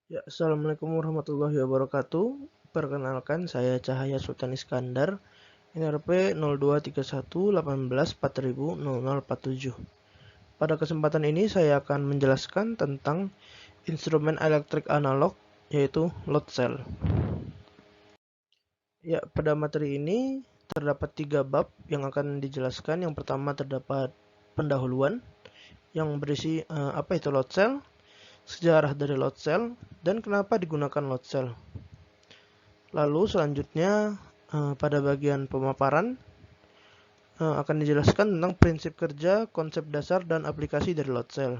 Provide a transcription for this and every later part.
Ya, Assalamualaikum warahmatullahi wabarakatuh. Perkenalkan, saya Cahaya Sultan Iskandar, NRP 023118400047. Pada kesempatan ini saya akan menjelaskan tentang instrumen elektrik analog, yaitu load cell. Ya, pada materi ini terdapat 3 bab yang akan dijelaskan. Yang pertama terdapat pendahuluan yang berisi apa itu load cell, sejarah dari load cell, dan kenapa digunakan load cell. Lalu selanjutnya pada bagian pemaparan akan dijelaskan tentang prinsip kerja, konsep dasar, dan aplikasi dari load cell.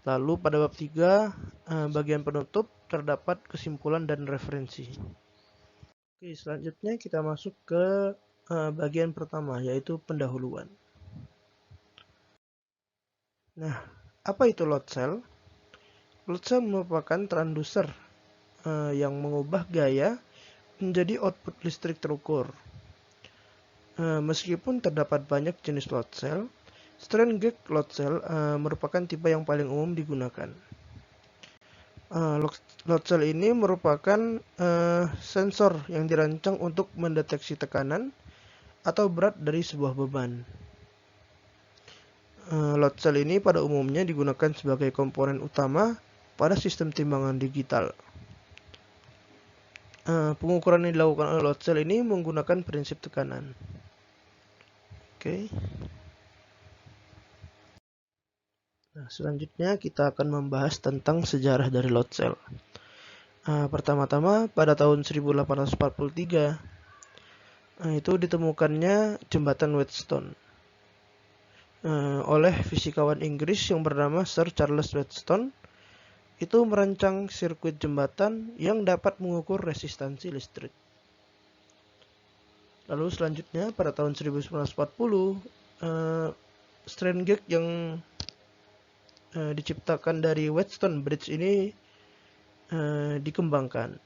Lalu pada bab 3 bagian penutup terdapat kesimpulan dan referensi. Oke, selanjutnya kita masuk ke bagian pertama, yaitu pendahuluan. Nah, apa itu load cell? Load cell merupakan transducer yang mengubah gaya menjadi output listrik terukur. Meskipun terdapat banyak jenis load cell, strain gauge load cell merupakan tipe yang paling umum digunakan. Load cell ini merupakan sensor yang dirancang untuk mendeteksi tekanan atau berat dari sebuah beban. Load cell ini pada umumnya digunakan sebagai komponen utama pada sistem timbangan digital. Pengukuran yang dilakukan oleh load cell ini menggunakan prinsip tekanan. Oke. Nah, selanjutnya kita akan membahas tentang sejarah dari load cell. Pertama-tama pada tahun 1843 itu ditemukannya jembatan Wheatstone oleh fisikawan Inggris yang bernama Sir Charles Wheatstone. Itu merancang sirkuit jembatan yang dapat mengukur resistansi listrik. Lalu selanjutnya pada tahun 1940 strain gauge yang diciptakan dari Wheatstone Bridge ini dikembangkan.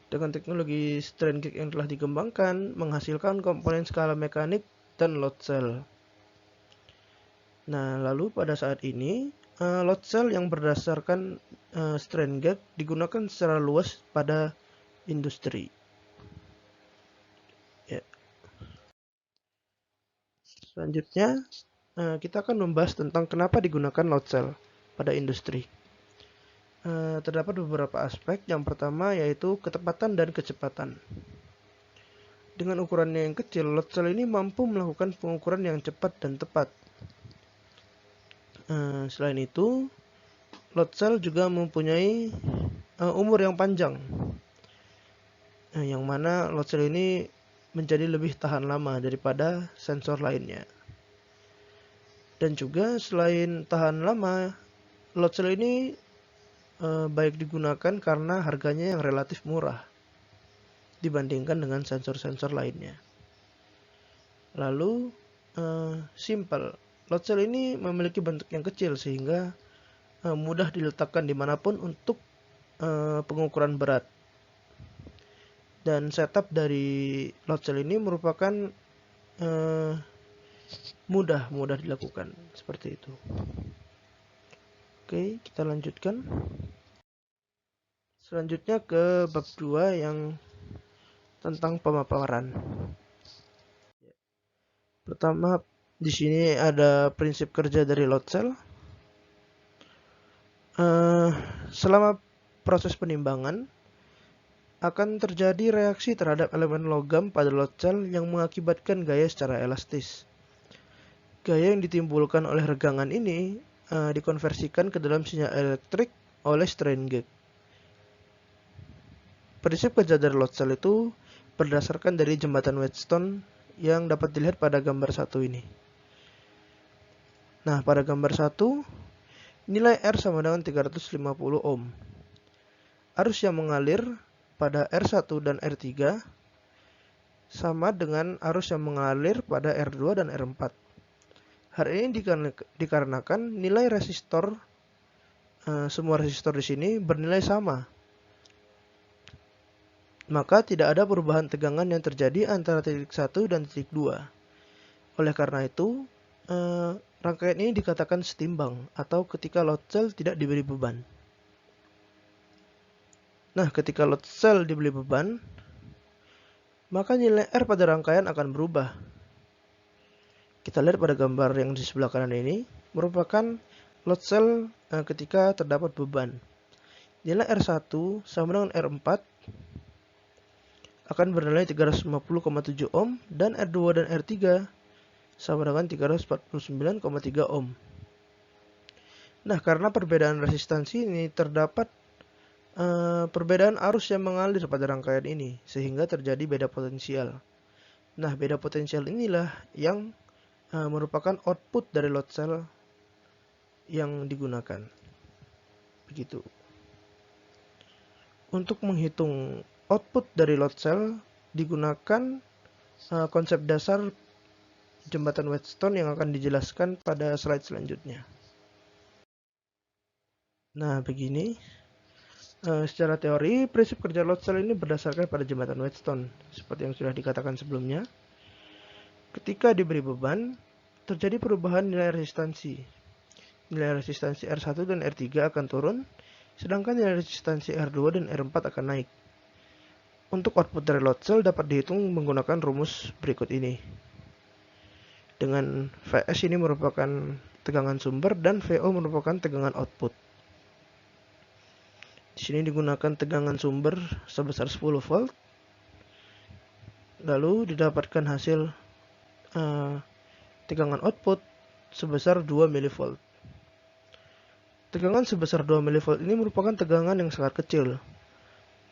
Dengan teknologi strain gauge yang telah dikembangkan, menghasilkan komponen skala mekanik dan load cell. Nah, lalu pada saat ini, load cell yang berdasarkan strain gauge digunakan secara luas pada industri. Ya. Selanjutnya, kita akan membahas tentang kenapa digunakan load cell pada industri. Terdapat beberapa aspek. Yang pertama yaitu ketepatan dan kecepatan. Dengan ukurannya yang kecil, load cell ini mampu melakukan pengukuran yang cepat dan tepat. Selain itu, load cell juga mempunyai umur yang panjang, yang mana load cell ini menjadi lebih tahan lama daripada sensor lainnya. Dan juga selain tahan lama, load cell ini baik digunakan karena harganya yang relatif murah dibandingkan dengan sensor-sensor lainnya. Lalu simple. Load cell ini memiliki bentuk yang kecil sehingga mudah diletakkan dimanapun untuk pengukuran berat. Dan setup dari load cell ini merupakan mudah dilakukan seperti itu. Oke, kita lanjutkan. Selanjutnya ke bab 2 yang tentang pemaparan. Pertama, di sini ada prinsip kerja dari load cell. Selama proses penimbangan akan terjadi reaksi terhadap elemen logam pada load cell yang mengakibatkan gaya secara elastis. Gaya yang ditimbulkan oleh regangan ini dikonversikan ke dalam sinyal elektrik oleh strain gauge. Prinsip kerja dari load cell itu berdasarkan dari jembatan Wheatstone yang dapat dilihat pada gambar 1 ini. Nah, pada gambar 1, nilai R sama dengan 350 ohm. Arus yang mengalir pada R1 dan R3 sama dengan arus yang mengalir pada R2 dan R4. Hal ini dikarenakan nilai resistor, semua resistor di sini bernilai sama. Maka tidak ada perubahan tegangan yang terjadi antara titik 1 dan titik 2. Oleh karena itu, rangkaian ini dikatakan setimbang atau ketika load cell tidak diberi beban. Nah, ketika load cell diberi beban, maka nilai R pada rangkaian akan berubah. Kita lihat pada gambar yang di sebelah kanan ini, merupakan load cell ketika terdapat beban. Nilai R1 sama dengan R4 akan bernilai 350,7 ohm, dan R2 dan R3 sama dengan 349,3 ohm. Nah, karena perbedaan resistansi ini terdapat perbedaan arus yang mengalir pada rangkaian ini, sehingga terjadi beda potensial. Nah, beda potensial inilah yang merupakan output dari load cell yang digunakan. Begitu. Untuk menghitung output dari load cell digunakan konsep dasar jembatan Wheatstone yang akan dijelaskan pada slide selanjutnya. Nah, begini. Secara teori, prinsip kerja load cell ini berdasarkan pada jembatan Wheatstone, seperti yang sudah dikatakan sebelumnya. Ketika diberi beban, terjadi perubahan nilai resistansi. Nilai resistansi R1 dan R3 akan turun, sedangkan nilai resistansi R2 dan R4 akan naik. Untuk output dari load cell dapat dihitung menggunakan rumus berikut ini. Dengan Vs ini merupakan tegangan sumber dan Vo merupakan tegangan output. Di sini digunakan tegangan sumber sebesar 10 volt. Lalu didapatkan hasil tegangan output sebesar 2 mV. Tegangan sebesar 2 mV ini merupakan tegangan yang sangat kecil.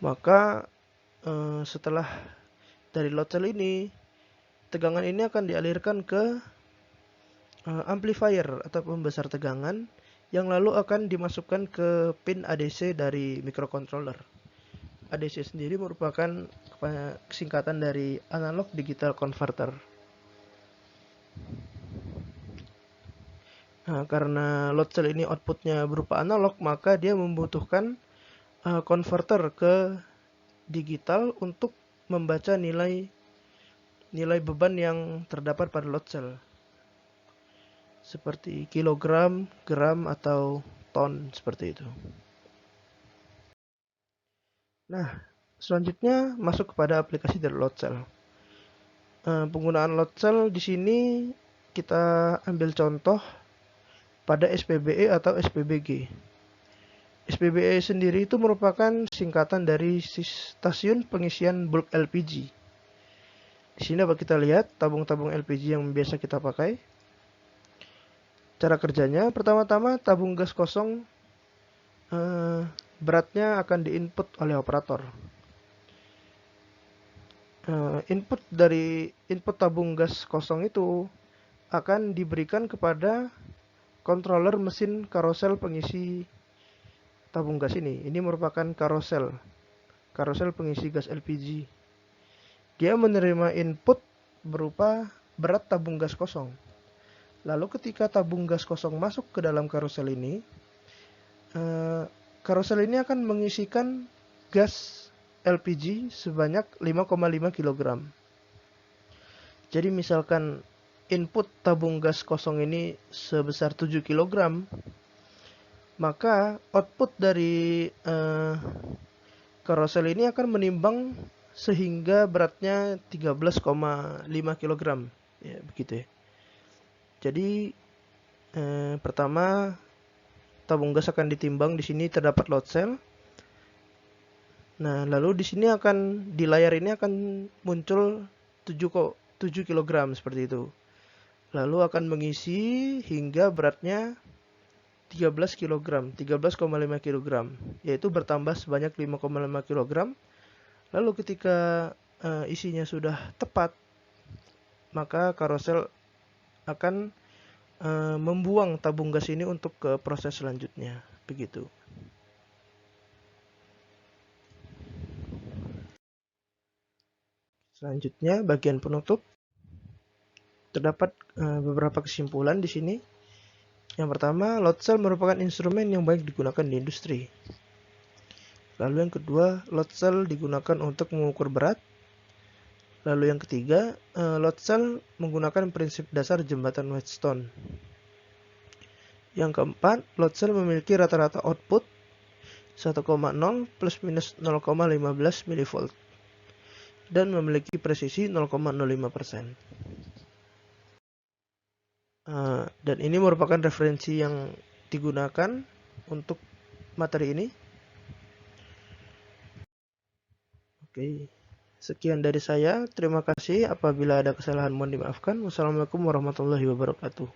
Maka setelah dari load cell ini, tegangan ini akan dialirkan ke amplifier atau pembesar tegangan, yang lalu akan dimasukkan ke pin ADC dari microcontroller. ADC sendiri merupakan singkatan dari analog digital converter. Nah, karena load cell ini outputnya berupa analog, maka dia membutuhkan converter ke digital untuk membaca nilai beban yang terdapat pada load cell, seperti kilogram, gram, atau ton, seperti itu. Nah, selanjutnya masuk kepada aplikasi dari load cell. Penggunaan load cell di sini kita ambil contoh pada SPBE atau SPBG. SPBE sendiri itu merupakan singkatan dari stasiun pengisian bulk LPG. Di sini dapat kita lihat tabung-tabung LPG yang biasa kita pakai. Cara kerjanya, pertama-tama tabung gas kosong beratnya akan diinput oleh operator. Input tabung gas kosong itu akan diberikan kepada controller mesin karosel pengisi tabung gas ini. Ini merupakan karosel pengisi gas LPG. Dia menerima input berupa berat tabung gas kosong. Lalu ketika tabung gas kosong masuk ke dalam karosel ini, karosel ini akan mengisikan gas LPG sebanyak 5,5 kg. Jadi misalkan input tabung gas kosong ini sebesar 7 kg, maka output dari karosel ini akan menimbang sehingga beratnya 13,5 kg. Ya, begitu ya. Jadi pertama tabung gas akan ditimbang, di sini terdapat load cell. Nah, lalu di sini di layar ini akan muncul 7 kg seperti itu. Lalu akan mengisi hingga beratnya 13 kg, 13,5 kg, yaitu bertambah sebanyak 5,5 kg. Lalu ketika isinya sudah tepat, maka karosel akan membuang tabung gas ini untuk ke proses selanjutnya, begitu. Selanjutnya bagian penutup. Terdapat beberapa kesimpulan di sini. Yang pertama, load cell merupakan instrumen yang banyak digunakan di industri. Lalu yang kedua, load cell digunakan untuk mengukur berat. Lalu yang ketiga, load cell menggunakan prinsip dasar jembatan Wheatstone. Yang keempat, load cell memiliki rata-rata output 1,0 plus minus 0,15 mV dan memiliki presisi 0,05%. Dan ini merupakan referensi yang digunakan untuk materi ini. Oke, sekian dari saya. Terima kasih. Apabila ada kesalahan mohon dimaafkan. Wassalamualaikum warahmatullahi wabarakatuh.